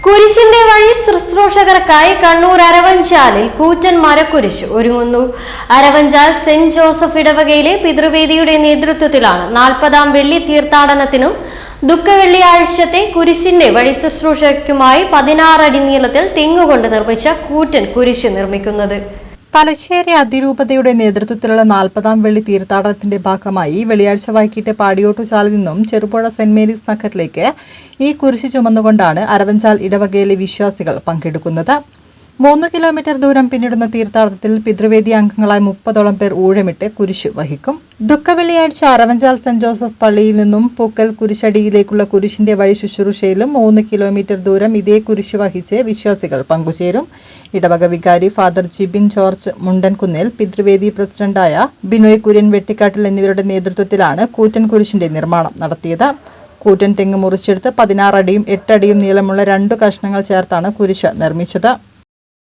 കുരിശിന്റെ വഴി ശുശ്രൂഷകർക്കായി കണ്ണൂർ അരവഞ്ചാലിൽ കൂറ്റൻ മരക്കുരിശ് ഒരുങ്ങുന്നു. അരവഞ്ചാൽ സെന്റ് ജോസഫ് ഇടവകയിലെ പിതൃവേദിയുടെ നേതൃത്വത്തിലാണ് 40-ാം വെള്ളി തീർത്ഥാടനത്തിനും ദുഃഖവെള്ളിയാഴ്ചത്തെ കുരിശിന്റെ വഴി ശുശ്രൂഷയ്ക്കുമായി 16 അടി നീളത്തിൽ തെങ്ങുകൊണ്ട് നിർമ്മിച്ച കൂറ്റൻ കുരിശ് നിർമ്മിക്കുന്നത്. തലശ്ശേരി അതിരൂപതയുടെ നേതൃത്വത്തിലുള്ള 40-ാം വെള്ളി തീർത്ഥാടനത്തിന്റെ ഭാഗമായി വെള്ളിയാഴ്ച വൈകിട്ട് പാടിയോട്ടുചാലിൽ നിന്നും ചെറുപുഴ സെന്റ് മേരീസ് നഗറിലേക്ക് ഈ കുരിശ് ചുമന്നുകൊണ്ടാണ് അരവഞ്ചാൽ ഇടവകയിലെ വിശ്വാസികൾ പങ്കെടുക്കുന്നത്. 3 കിലോമീറ്റർ ദൂരം പിന്നിടുന്ന തീർത്ഥാടനത്തിൽ പിതൃവേദി അംഗങ്ങളായ 30ഓളം പേർ ഊഴമിട്ട് കുരിശ് വഹിക്കും. ദുഃഖവെള്ളിയാഴ്ച അരവഞ്ചാൽ സെന്റ് ജോസഫ് പള്ളിയിൽ നിന്നും പൂക്കൽ കുരിശടിയിലേക്കുള്ള കുരിശിന്റെ വഴി ശുശ്രൂഷയിലും 3 കിലോമീറ്റർ ദൂരം ഇതേ കുരിശ് വഹിച്ച് വിശ്വാസികൾ പങ്കുചേരും. ഇടവക വികാരി ഫാദർ ജിബിൻ ജോർജ് മുണ്ടൻകുന്നിൽ, പിതൃവേദി പ്രസിഡന്റായ ബിനോയ് കുര്യൻ വെട്ടിക്കാട്ടിൽ എന്നിവരുടെ നേതൃത്വത്തിലാണ് കൂറ്റൻ കുരിശിന്റെ നിർമ്മാണം നടത്തിയത്. കൂറ്റൻ തെങ്ങ് മുറിച്ചെടുത്ത് 16 അടിയും 8 അടിയും നീളമുള്ള 2 കഷ്ണങ്ങൾ ചേർത്താണ് കുരിശ് നിർമ്മിച്ചത്.